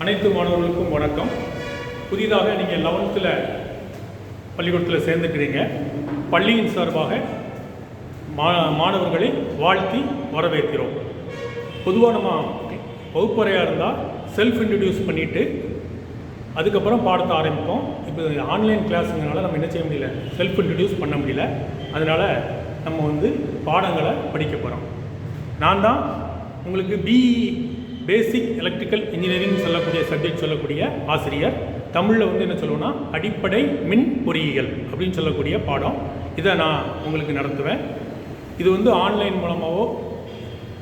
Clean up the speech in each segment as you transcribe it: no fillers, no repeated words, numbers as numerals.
அனைத்து மாணவர்களுக்கும் வணக்கம். புதிதாக நீங்கள் 11th பள்ளிக்கூடத்தில் சேர்ந்துக்கிறீங்க. பள்ளியின் சார்பாக மாணவர்களை வாழ்த்தி வரவேற்கிறோம். பொதுவாக நம்ம வகுப்பறையாக இருந்தால் செல்ஃப் இன்ட்ரடியூஸ் பண்ணிவிட்டு அதுக்கப்புறம் பாடத்தை ஆரம்பிப்போம். இப்போ ஆன்லைன் கிளாஸுங்கனால நம்ம என்ன செய்ய முடியல, செல்ஃப் இன்ட்ரடியூஸ் பண்ண முடியல. அதனால் நம்ம பாடங்களை படிக்க போகிறோம். நான் தான் உங்களுக்கு பேசிக் எலக்ட்ரிக்கல் இன்ஜினியரிங் சொல்லக்கூடிய சப்ஜெக்ட் சொல்லக்கூடிய ஆசிரியர். தமிழில் என்ன சொல்லுவோன்னா அடிப்படை மின் பொறியியல் அப்படின்னு சொல்லக்கூடிய பாடம். இதை நான் உங்களுக்கு நடத்துவேன். இது ஆன்லைன் மூலமாகவோ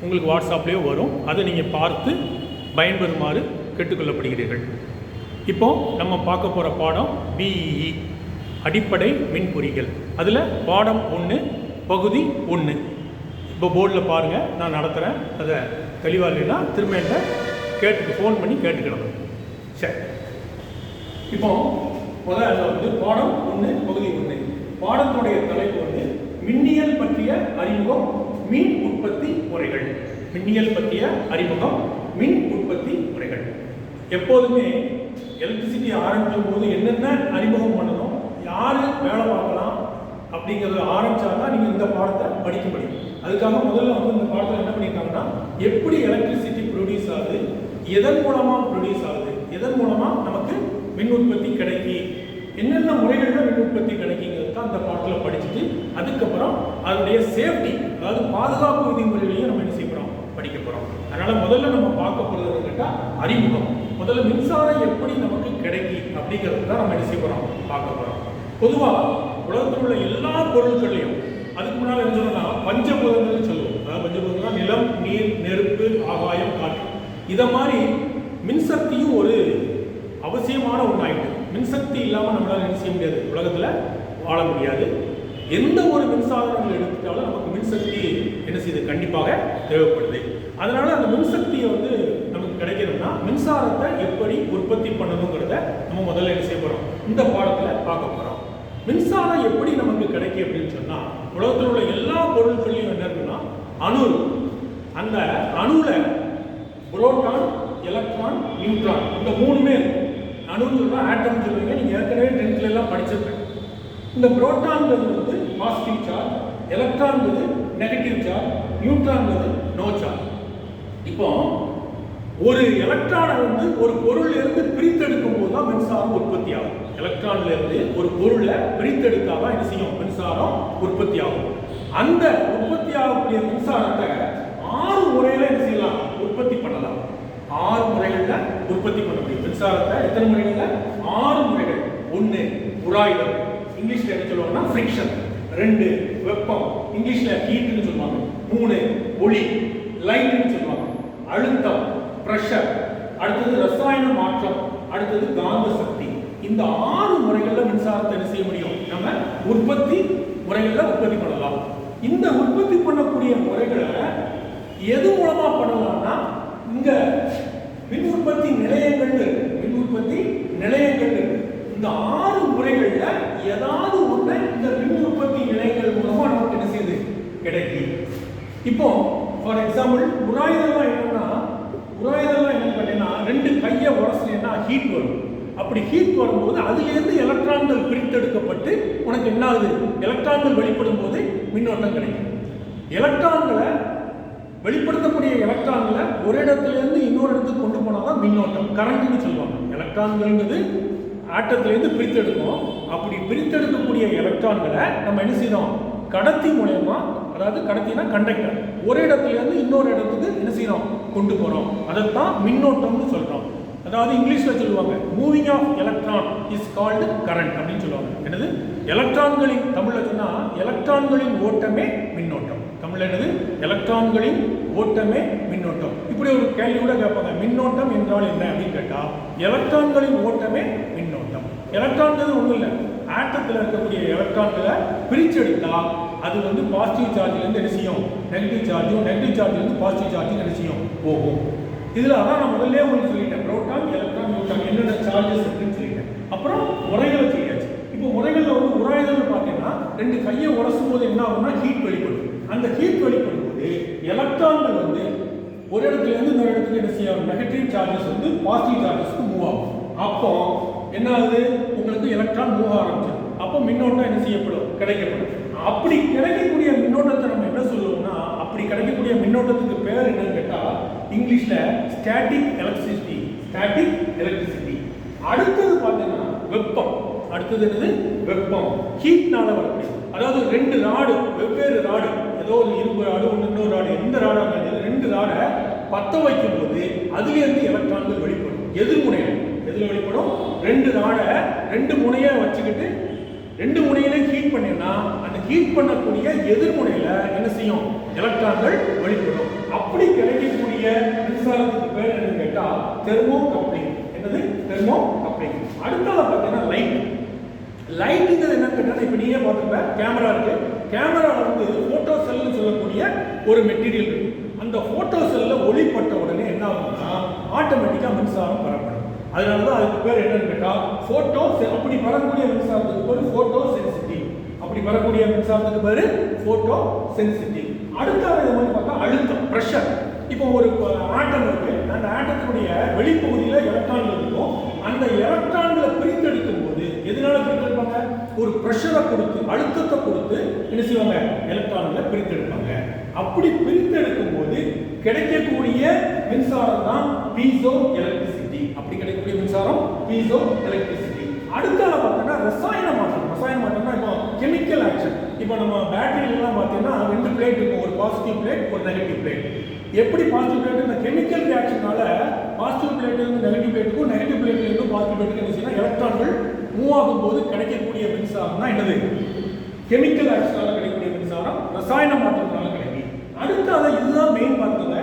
உங்களுக்கு வாட்ஸ்அப்லேயோ வரும். அதை நீங்கள் பார்த்து பயன்பெறுமாறு கேட்டுக்கொள்ளப்படுகிறீர்கள். இப்போது நம்ம பார்க்க போகிற பாடம் பிஇஇ அடிப்படை மின் பொறியியல். அதில் பாடம் 1 பகுதி 1. இப்போ போர்டில் பாருங்கள், நான் நடத்துகிறேன். அதை தெளிவாக இல்லைன்னா திரும்ப என்கிட்ட ஃபோன் பண்ணி கேட்டுக்கிடணும். சரி, இப்போ முதல்ல பாடம் 1 பகுதி 1. பாடத்துடைய தலைப்பு மின்னியல் பற்றிய அறிமுகம், மின் உற்பத்தி முறைகள். மின்னியல் பற்றிய அறிமுகம், மின் உற்பத்தி முறைகள். எப்போதுமே எலக்ட்ரிசிட்டி ஆரம்பிக்கும் போது என்னென்ன அறிமுகம் பண்ணணும், யார் வேலை பார்க்கலாம் அப்படிங்கிறத ஆரம்பித்தா தான் நீங்கள் இந்த பாடத்தை படிக்க முடியும். அதுக்காக முதல்ல இந்த பாடத்தில் என்ன பண்ணியிருக்காங்கன்னா, எப்படி எலக்ட்ரிசிட்டி ப்ரொடியூஸ் ஆகுது, எதன் மூலமாக ப்ரொடியூஸ் ஆகுது, எதன் மூலமாக நமக்கு மின் உற்பத்தி கிடைக்கி, என்னென்ன முறைகளில் மின் உற்பத்தி கிடைக்குங்கிறது தான் அந்த பாடத்தில் படிச்சுட்டு அதுக்கப்புறம் அதனுடைய சேஃப்டி, அதாவது பாதுகாப்பு விதிமுறைகளையும் நம்ம என்ன செய்ய போகிறோம், படிக்க போகிறோம். அதனால் முதல்ல நம்ம பார்க்க போகிறது கேட்டால் அறிமுகம். முதல்ல மின்சாரம் எப்படி நமக்கு கிடைக்கி அப்படிங்கிறது தான் நம்ம என்ன செய்ய போகிறோம், பார்க்க போகிறோம். பொதுவாக உலகத்தில் உள்ள எல்லா பொருட்களையும் அதுக்கு முன்னால் என்ன சொல்லணும்னா பஞ்சபூதங்கள் சொல்லுவோம். அதாவது பஞ்சபூதங்கள்னா நிலம், நீர், நெருப்பு, ஆகாயம், காற்று. இதை மாதிரி மின்சக்தியும் ஒரு அவசியமான ஒன்று ஆகிட்டு. மின்சக்தி இல்லாமல் நம்மளால் என்ன செய்ய முடியாது, உலகத்தில் வாழ முடியாது. எந்த ஒரு மின்சாதனங்கள் எடுத்துட்டாலும் நமக்கு மின்சக்தி என்ன செய்யுது, கண்டிப்பாக தேவைப்படுது. அதனால அந்த மின்சக்தியை நமக்கு கிடைக்கணும்னா மின்சாரத்தை எப்படி உற்பத்தி பண்ணணுங்கிறத நம்ம முதல்ல என்ன செய்ய போகிறோம், இந்த பாடத்தில் பார்க்க போகிறோம். மின்சாரம் எப்படி நமக்கு கிடைக்கும் அப்படின்னு சொன்னால், உலகத்தில் உள்ள எல்லா பொருட்களையும் என்ன இருக்குன்னா அணு. அந்த அணுவில் புரோட்டான், எலக்ட்ரான், நியூட்ரான், இந்த 3மே இருக்கும். அணுன்னு சொல்கிறோம், ஆட்டம் சொல்லுவீங்க. நீங்கள் ஏற்கனவே 10th எல்லாம் படிச்சிருக்கேன். இந்த புரோட்டான்கிறது பாசிட்டிவ் சார்ஜ், எலக்ட்ரான்கிறது நெகட்டிவ் சார்ஜ், நியூட்ரான்கிறது நோ சார்ஜ். இப்போ ஒரு எலக்ட்ரானை ஒரு பொருள்ல இருந்து பிரித்தெடுக்கும் போது தான் மின்சாரம் உற்பத்தி ஆகும். எலக்ட்ரான்ல இருந்து ஒரு பொருளை பிரித்தெடுத்தாதான் என்ன செய்யும், மின்சாரம் உற்பத்தி ஆகும். அந்த உற்பத்தி ஆகக்கூடிய மின்சாரத்தை 6 முறையில என்ன செய்யலாம், உற்பத்தி பண்ணலாம். 6 முறைகள்ல உற்பத்தி பண்ண முடியும் மின்சாரத்தை. எத்தனை முறைகள்ல? 6 முறைகள். 1 உராய்தல், இங்கிலீஷ்ல என்ன சொல்லுவாங்கன்னா ஃப்ரிக்ஷன். 2 வெப்பம், இங்கிலீஷ்ல ஹீட்னு சொல்லுவாங்க. 3 ஒளி, லைட்னு சொல்லுவாங்க. அழுத்தம், பிரஷர். அடுத்தது ரசாயன மாற்றம், அடுத்தது காந்த சக்தி. இந்த 6 முறைகளில் மின்சாரத்தை என்ன செய்ய முடியும், நம்ம உற்பத்தி முறைகளில் உற்பத்தி பண்ணலாம். இந்த உற்பத்தி பண்ணக்கூடிய முறைகளை எது மூலமா பண்ணலாம்னா, இங்க மின் உற்பத்தி நிலையங்கள் இருக்கு. மின் உற்பத்தி நிலையங்கள் இருக்கு. இந்த 6 முறைகள்ல ஏதாவது ஒண்ணு இந்த மின் உற்பத்தி நிலையங்கள் மூலமா நமக்கு என்ன செய்யுது, கிடைக்கும். இப்போ ஃபார் எக்ஸாம்பிள் உராய்தெல்லாம் என்னன்னா, உராய்தெல்லாம் என்ன பண்ணீங்கன்னா 2 கையை உரசலைன்னா ஹீட் வரும். அப்படி ஹீட் வரும்போது அதிலிருந்து எலக்ட்ரான்கள் பிரித்தெடுக்கப்பட்டு உனக்கு என்ன ஆகுது, எலக்ட்ரான்கள் வெளிப்படும் போது மின்னோட்டம் கிடைக்கும். எலக்ட்ரான்களை வெளிப்படுத்தக்கூடிய எலக்ட்ரான்களை ஒரு இடத்துலேருந்து இன்னொரு இடத்துக்கு கொண்டு போனால் தான் மின்னோட்டம், கரண்ட்னு சொல்லுவாங்க. எலக்ட்ரான்கள்ங்கிறது ஆட்டத்திலேருந்து பிரித்தெடுக்கும். அப்படி பிரித்தெடுக்கக்கூடிய எலக்ட்ரான்களை நம்ம என்ன செய்யணும், கடத்தி மூலயமா, அதாவது கடத்தினா கண்டக்டர், ஒரு இடத்துல இருந்து இன்னொரு இடத்துக்கு என்ன செய்யணும், கொண்டு போறோம். அதைத்தான் மின்னோட்டம்னு சொல்றோம். அதாவது இங்கிலீஷ்ல சொல்லுவாங்க moving of electron is called current அப்படின்னு சொல்லுவாங்க. என்னது, எலக்ட்ரான்களின், தமிழ்ல சொன்னா எலக்ட்ரான்களின் ஓட்டமே மின்னோட்டம். தமிழ்ல என்னது, எலக்ட்ரான்களின் ஓட்டமே மின்னோட்டம். இப்படி ஒரு கேள்வி கூட கேட்பாங்க, மின்னோட்டம் என்றால் என்ன அப்படின்னு கேட்டா, எலக்ட்ரான்களின் ஓட்டமே மின்னோட்டம். எலக்ட்ரான்கள் ஒன்றும் இல்லை, ஆட்டத்தில் இருக்கக்கூடிய எலக்ட்ரான்களை பிரிச்செடுத்தா அது பாசிட்டிவ் சார்ஜ்லேருந்து என்ன செய்யும், நெகட்டிவ் சார்ஜும், நெகட்டிவ் சார்ஜ்லேருந்து பாசிட்டிவ் சார்ஜும் என்ன செய்யும், போகும். இதில் அதான் நான் முதல்ல உங்களுக்கு சொல்லிட்டேன், புரோட்டான், எலக்ட்ரான், நியூட்ரான் என்னென்ன சார்ஜஸ் இருக்குன்னு சொல்லிட்டேன். அப்புறம் முறைகளை சொல்லியாச்சு. இப்போ முறைகளில் உராய்தல் பார்த்தீங்கன்னா 2 கையை உரசும் போது என்ன ஆகும்னா ஹீட் வெளிப்படும். அந்த ஹீட் வெளிப்படும் போது எலக்ட்ரான்கள் ஒரு இடத்துல இருந்து இன்னொரு இடத்துக்கு என்ன செய்யும், நெகட்டிவ் சார்ஜஸ் வந்து பாசிட்டிவ் சார்ஜஸ்க்கு மூவ் ஆகும். அப்போ என்ன ஆகுது, உங்களுக்கு எலக்ட்ரான் மூவ் ஆரம்பிச்சிடும். அப்போ மின்னோட்டம் என்ன செய்யப்படும், கிடைக்கப்படும். அப்படி கிடைக்கக்கூடிய மின்னோட்டத்தை நம்ம என்ன சொல்லுவோம்னா, அப்படி கிடைக்கக்கூடிய மின்னோட்டத்துக்கு பேர் என்னன்னு கேட்டா இங்கிலீஷ்ல ஸ்டாட்டிக் எலக்ட்ரிசிட்டி. Static electricity. அடுத்தது பார்த்தீங்கன்னா வெப்பம். அடுத்தது என்னது, வெப்பம். ஹீட்னால வரக்கூடிய, அதாவது ரெண்டு ராடு, வெவ்வேறு ராடு, ஏதோ ஒரு இரும்பு ராடு ஒன்று இன்னொரு ராடு, எந்த ராடாக இருந்தாலும் ரெண்டு ராடை பற்ற வைக்கும் போது அதுலேருந்து எலக்ட்ரான்கள் வெளிப்படும். எதிர்முனையில் எதில் வெளிப்படும், ரெண்டு ராடை ரெண்டு முனையை வச்சுக்கிட்டு ரெண்டு முனையில ஹீட் பண்ணினா அந்த ஹீட் பண்ணக்கூடிய எதிர்முனையில என்ன செய்யும், எலக்ட்ரான்கள் வெளிப்படும். அப்படி கிடைக்கக்கூடிய மின்சாரத்துக்கு பேர் என்னன்னு கேட்டா தெர்மோ கப்ளிங். என்னது, தெர்மோ கப்ளிங். அடுத்தது பார்த்தீங்கன்னா லைட். லைட்டுங்கிறது என்னன்னு கேட்டா, இப்போ நீயே பார்த்துருப்ப, கேமரா இருக்கு. கேமராவில் வந்து போட்டோ செல்னு சொல்லக்கூடிய ஒரு மெட்டீரியல் இருக்கு. அந்த போட்டோ செல்ல ஒளிப்பட்ட உடனே என்ன ஆகும்னா ஆட்டோமேட்டிக்காக மின்சாரம் பெறப்படும். அதனால தான் அதுக்கு பேர் என்னன்னு கேட்டால் போட்டோ. அப்படி வரக்கூடிய மின்சாரத்துக்கு பேர் போட்டோ சென்சிட்டிவ். அப்படி வரக்கூடிய மின்சாரத்துக்கு பேர் போட்டோ சென்சிட்டிவ். அடுத்த இது மாதிரி பார்த்தா அழுத்தம், ப்ரெஷர். இப்போ ஒரு ஆட்டம் இருக்கு, அந்த ஆட்டத்தினுடைய வெளிப்பகுதியில் எலக்ட்ரான்கள் இருக்கும். அந்த எலக்ட்ரான்களை பிரித்தெடுக்கும் போது எதனால பிரித்தெடுப்பாங்க, ஒரு ப்ரெஷரை கொடுத்து அழுத்தத்தை கொடுத்து என்ன செய்வாங்க, எலக்ட்ரான்களை பிரித்தெடுப்பாங்க. அப்படி பிரித்தெடுக்கும் போது கிடைக்கக்கூடிய மின்சாரம் தான் பீசோ எலக்ட்ரிசிட்டி. அப்படி கிடைக்கக்கூடிய மின்சாரம் பீசோ எலக்ட்ரிசிட்டி. அடுத்தால பார்த்தோம்னா ரசாயன மாற்றம். ரசாயன மாற்றம்னா இப்போ கெமிக்கல் ஆக்ஷன். இப்போ நம்ம பேட்டரியிலாம் பார்த்தீங்கன்னா ரெண்டு பிளேட் இருக்கும், ஒரு பாசிட்டிவ் பிளேட் ஒரு நெகட்டிவ் பிளேட். எப்படி பாசிட்டிவ் பிளேட் இந்த கெமிக்கல் ரியாக்ஷனால பாசிட்டிவ் பிளேட்ல இருந்து நெகட்டிவ் பிளேட்டுக்கும் நெகட்டிவ் பிளேட்ல இருந்து பாசிட்டிவ் பிளேட்டுக்கு என்ன செய்யணும், எலக்ட்ரான்கள் மூவ் ஆகும் போது கிடைக்கக்கூடிய மின்சாரம் தான் என்னது, கெமிக்கல் ஆக்ஷனால கிடைக்கக்கூடிய மின்சாரம் ரசாயன மாற்றத்தினால கிடைக்கும். அடுத்தது இதுதான் மெயின் பார்த்துங்க.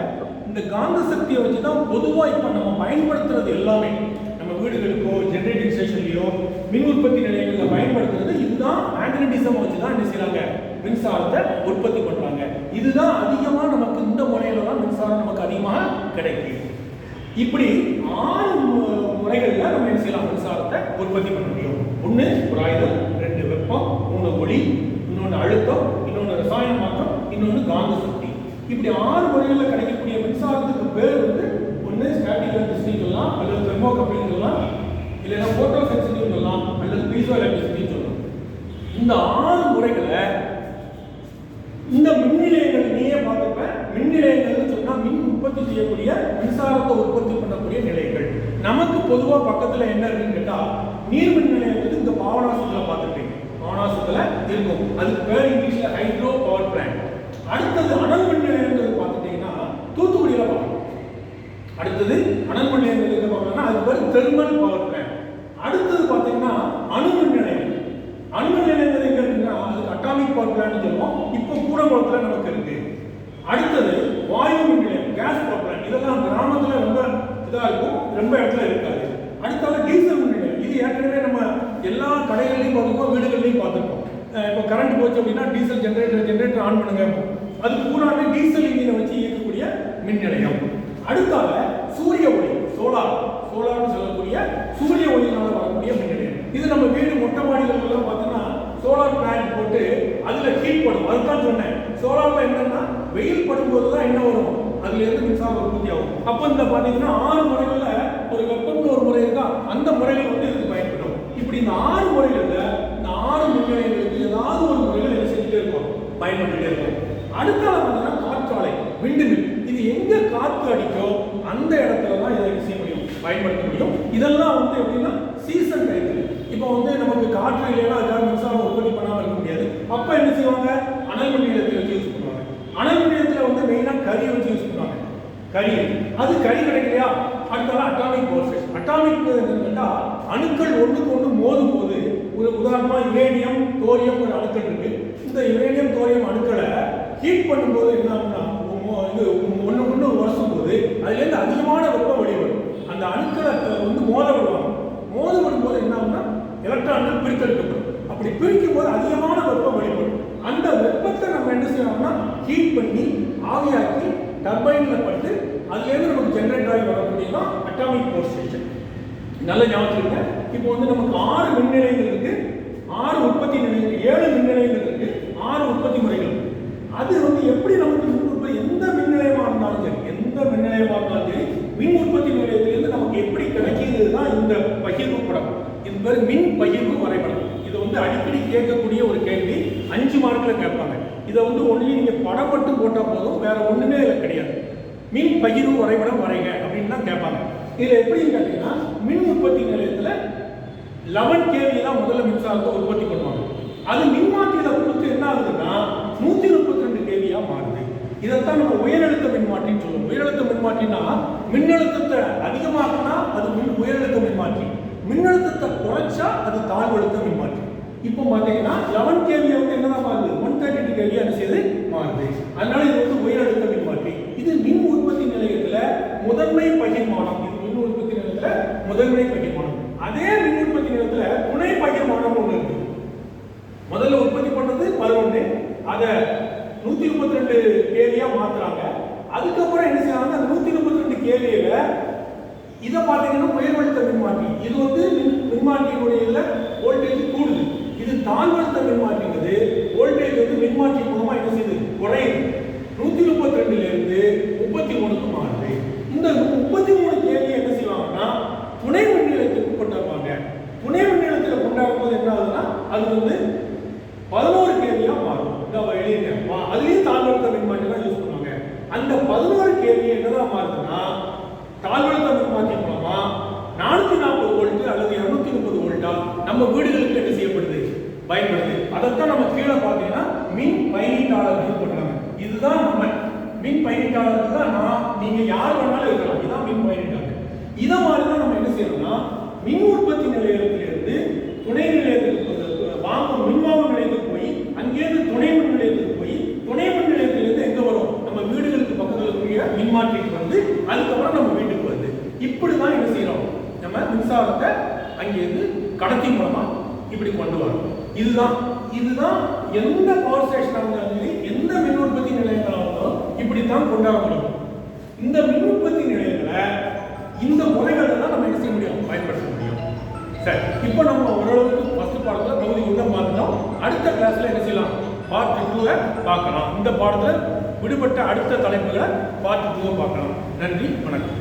இந்த காந்த சக்தியை வச்சு தான் பொதுவாக இப்போ நம்ம பயன்படுத்துறது எல்லாமே, நம்ம வீடுகளுக்கோ ஜெனரேட்டிங் ஸ்டேஷன்லையோ மின் உற்பத்தி நிலையங்களில் பயன்படுத்துறது இதுதான். மேக்னட்டிசம் வச்சு தான் என்ன செய்யறாங்க, மின்சாரத்தை உற்பத்தி பண்றாங்க. இதுதான் அதிகமாக நமக்கு இந்த முறையில தான் மின்சாரம் நமக்கு அதிகமாக கிடைக்கும். இப்படி 6 முறைகளில் நம்ம என்ன செய்யலாம், மின்சாரத்தை உற்பத்தி பண்ண முடியும். 1 உராய்தல், 2 வெப்பம், 3 ஒளி, இன்னொன்று அழுத்தம், இன்னொன்று ரசாயன மாற்றம், இன்னொன்று காந்த சக்தி. இப்படி 6 முறைகளில் கிடைக்கக்கூடிய மின்சாரத்துக்கு பேர் வந்து ஒன்று ஸ்டாட்டிக் எலக்ட்ரிசிட்டி சொல்லலாம், அல்லது தெர்மோ கப்ளிங் சொல்லலாம், இல்லைன்னா போட்டோ சென்சிட்டிவ் சொல்லலாம், அல்லது பீசோ எலக்ட்ரிசிட்டி சொல்லலாம். இந்த 6 முறைகளை இந்த மின் நிலையங்கள் நீயே பார்த்துப்ப. மின் நிலையங்கள் சொன்னா மின் உற்பத்தி செய்யக்கூடிய மின்சாரத்தை உற்பத்தி பண்ணக்கூடிய நிலையங்கள். நமக்கு பொதுவாக பக்கத்துல என்ன இருக்குன்னு கேட்டா நீர் மின் நிலையம் வந்து இந்த பாபநாசத்துல பார்த்துருப்பீங்க. பாபநாசத்துல இருக்கும், அதுக்கு பேர் இங்கிலீஷ்ல ஹைட்ரோ பவர் பிளான்ட். அடுத்தது அனல் மின் நிலையங்கள் பார்த்துட்டீங்கன்னா தூத்துக்குடியில பார்க்கணும். அடுத்தது அனல் மின் நிலையங்கள் பார்க்கணும்னா அது பேர் தெர்மல் பவர் பிளான்ட். அடுத்தது பார்த்தீங்கன்னா அணு மின் நிலையம். அணு மின் நிலையங்கள் எங்க இருக்குன்னா அதுக்கு அட்டாமிக் பவர் பிளான்ட் சொல்லுவோம். இப்போ கூடங்குளத்துல நமக்கு இருக்கு. அடுத்தது வாயு மின் நிலையம், கேஸ் பவர் பிளான்ட். இதெல்லாம் கிராமத்துல ரொம்ப இதா இருக்கும், ரொம்ப இடத்துல இருக்காது. அடுத்தது டீசல் மின் நிலையம். இது ஏற்கனவே நம்ம எல்லா கடைகள்லையும் பார்த்துருக்கோம், வீடுகள்லையும் பார்த்துருக்கோம். இப்போ கரண்ட் போச்சு அப்படின்னா டீசல் ஜென்ரேட்டர் ஆன் பண்ணுங்க. அது பூராமே டீசல் இன்ஜினை வச்சு இயக்கக்கூடிய மின் நிலையம். அடுத்தால சூரிய ஒளி, சோலார்னு சொல்லக்கூடிய சூரிய ஒளியினால வரக்கூடிய மின் நிலையம். இது நம்ம வீடு மொட்டை மாடிகள் எல்லாம் பார்த்தீங்கன்னா சோலார் பிளான்ட் போட்டு அதுல ஹீட் படும். அதுதான் சொன்னேன், சோலார்ல என்னன்னா வெயில் படும்போது தான் என்ன வரும், அதுல இருந்து மின்சாரம் உற்பத்தி ஆகும். அப்போ இந்த பார்த்தீங்கன்னா 6 முறைகள்ல ஒரு வெப்பம்னு ஒரு முறை இருக்கா, அந்த முறைகள் வந்து இதுக்கு பயன்படும். இப்படி இந்த 6 முறைகள்ல இந்த 6 மின் நிலையங்களுக்கு ஏதாவது ஒரு முறைகள் என்ன செஞ்சுட்டே இருக்கும், பயன்பட்டுட்டே இருக்கும். அடுத்தால பார்த்தீங்கன்னா காற்றாலை, விண்டுமில். இது எங்க காற்று அடிக்கோ அந்த இடத்துல தான் இதை செய்ய முடியும், பயன்படுத்த முடியும். இதெல்லாம் வந்து எப்படின்னா சீசன் டைம்ல. இப்போ வந்து நமக்கு காற்று இல்லைன்னா அதுக்காக மின்சாரம் உற்பத்தி பண்ணாமல் இருக்க முடியாது. அப்ப என்ன செய்வாங்க, அனல் மின் நிலையத்தை வச்சு யூஸ் பண்ணுவாங்க. அனல் மின் நிலையத்தில் வந்து மெயினா கறி வச்சு யூஸ் பண்ணுவாங்க. அது கறி கிடைக்கலையா, அடுத்தால அட்டாமிக் பவர் ஸ்டேஷன். அட்டாமிக் என்னன்னா அணுக்கள் ஒன்றுக்கு ஒன்று மோதும் போது, உதாரணமா யுரேனியம் தோரியம் ஒரு அணுக்கள் இருக்கு. இந்த யுரேனியம் தோரியம் அணுக்களை ஹீட் பண்ணும்போது என்ன ஆகும்னா இது ஒன்று உரசும் போது அதுலேருந்து அதிகமான வெப்பம் வெளிவரும். அந்த அணுக்களை வந்து மோத விடும்போது என்ன ஆகும்னா எலக்ட்ரான்கள் பிரித்தெடுக்கப்படும். அப்படி பிரிக்கும் போது அதிகமான வெப்பம் வெளிப்படும். அந்த வெப்பத்தை நம்ம என்ன செய்யணும்னா ஹீட் பண்ணி ஆவியாக்கி டர்பைன்ல பட்டு அதுலேருந்து நமக்கு ஜென்ரேட் ஆகி வரக்கூடியதான் அட்டாமிக் பவர் ஸ்டேஷன். நல்ல ஞாபகம். இப்போ வந்து நமக்கு 6 மின் நிலையங்கள் இருக்கு, 6 உற்பத்தி நிலையங்கள், 7 மின் நிலையங்கள் இருக்கு, 6 உற்பத்தி முறைகள். அது வந்து எப்படி நமக்கு எந்த மின் நிலையமா இருந்தாலும் சரி, எந்த மின் நிலையமாக இருந்தாலும் சரி, மின் உற்பத்தி நிலையத்திலிருந்து நமக்கு எப்படி கிடைக்கிறது தான் இந்த பகிர்வு படம். இது பேர் மின் பகிர்வு வரைபடம். இது வந்து அடிக்கடி கேட்கக்கூடிய ஒரு கேள்வி, 5 மார்க்கில் கேட்பாங்க. இதை வந்து ஒன்லி நீங்கள் படம் மட்டும் போட்டால் போதும், வேற ஒன்றுமே இதில் கிடையாது. மின் பகிர்வு வரைபடம் வரைங்க அப்படின்னு தான் கேட்பாங்க. இதில் எப்படின்னு கேட்டீங்கன்னா, மின் உற்பத்தி நிலையத்தில் 11 kV தான் முதல்ல மின்சாரத்தை உற்பத்தி பண்ணுவாங்க. அது மின்மாற்றியில கொடுத்து என்ன ஆகுதுன்னா 132 kV மாறுது. இதைத்தான் நம்ம உயரழுத்த மின்மாற்றின்னு சொல்லுவோம். உயரழுத்த மின்மாற்றினா மின்னழுத்தத்தை அதிகமாக்கினா அது உயரழுத்த மின்மாற்றி, மின்னழுத்தத்தை குறைச்சா அது தாழ்வழுத்த மின்மாற்றி. இப்போ பார்த்தீங்கன்னா 11 kV வந்து என்னதான் மாறுது, 132 kV என்ன செய்யுது மாறுது. அதனால இது வந்து உயரழுத்த மின்மாற்றி. இது மின் உற்பத்தி நிலையத்துல முதன்மை பகிர்மானம். இது மின் உற்பத்தி நிலையத்துல முதன்மை பகிர்மானம். அதே மின் உற்பத்தி நிலையத்துல துணை பகிர்மானம் ஒன்று இருக்கு. முதல்ல உற்பத்தி பண்றது 11, அதை 132 kV மாத்துறாங்க. அதுக்கப்புறம் என்ன செய்யறாங்க, அந்த 132 kV இதை பார்த்தீங்கன்னா உயர்வழுத்த மின்மாற்றி. இது வந்து மின்மாற்றியினுடைய வோல்டேஜ் கூடுது. இது தாழ்வழுத்த மின்மாற்றிங்கிறது வோல்டேஜ் வந்து மின்மாற்றி மூலமா என்ன செய்யுது, குறையுது. 132ல இருந்து 33க்கு மாறுது. இந்த 33 kV என்ன செய்வாங்கன்னா துணை மின் நிலையத்துக்கு கொண்டாடுவாங்க. துணை மின் நிலையத்தில் கொண்டாடும் போது என்ன ஆகுதுன்னா அது வந்து 11 kV மாறும். எழுதிருக்கேன், அதுலயும் தாழ்வழுத்த மின்மாற்றி தான் யூஸ் பண்ணுவாங்க. அந்த 11 kV என்னதான் மாறுதுன்னா தாழ்வழுத்த மின்மாற்றி மூலமா 440 வோல்ட் அல்லது 230 வோல்ட்டா நம்ம வீடுகளுக்கு என்ன செய்யப்படுது, பயன்படுது. அதைத்தான் நம்ம கீழே பார்த்தீங்கன்னா மின் பயனீட்டாளர்கள் பண்றாங்க. இதுதான் நம்ம மின் பயனீட்டாளர்கள் தான் நீங்க யார் வேணாலும் இருக்கலாம். இதுதான் மின் பயனீட்டாளர். இதை மாதிரி தான் நம்ம என்ன செய்யணும்னா மின் உற்பத்தி நிலையத்திலிருந்து துணை நிலையத்துக்கு வாங்கும் மின்வாங்கும் நிலையத்துக்கு போய் அங்கேருந்து துணை மின் நிலையத்துக்கு போய் துணை மின் நிலையத்திலிருந்து எங்க வரும், நம்ம வீடுகளுக்கு பக்கத்தில் இருக்கக்கூடிய மின்மாற்றிக்கு வந்து அதுக்கப்புறம் நம்ம வீட்டுக்கு வருது. இப்படிதான் என்ன செய்யறோம், நம்ம மின்சாரத்தை அங்கேருந்து கடத்தி மூலமா இப்படி கொண்டு வரோம். இதுதான் எந்த பவர் ஸ்டேஷனாக இருந்தாலும் சரி, எந்த மின் உற்பத்தி நிலையங்களாக இருந்தாலும் இப்படித்தான் கொண்டாட முடியும். இந்த மின் உற்பத்தி நிலையங்களை இந்த முறைகளை தான் நம்ம என்ன செய்ய முடியும், பயன்படுத்த முடியும். சரி, இப்போ நம்ம ஓரளவுக்கு ஃபர்ஸ்ட் பாடத்துல பகுதி 1 பார்த்துட்டோம். அடுத்த கிளாஸ்ல என்ன செய்யலாம், பார்ட் 2 பார்க்கலாம். இந்த பாடத்துல விடுபட்ட அடுத்த தலைப்புகளை பார்ட் 2 பார்க்கலாம். நன்றி, வணக்கம்.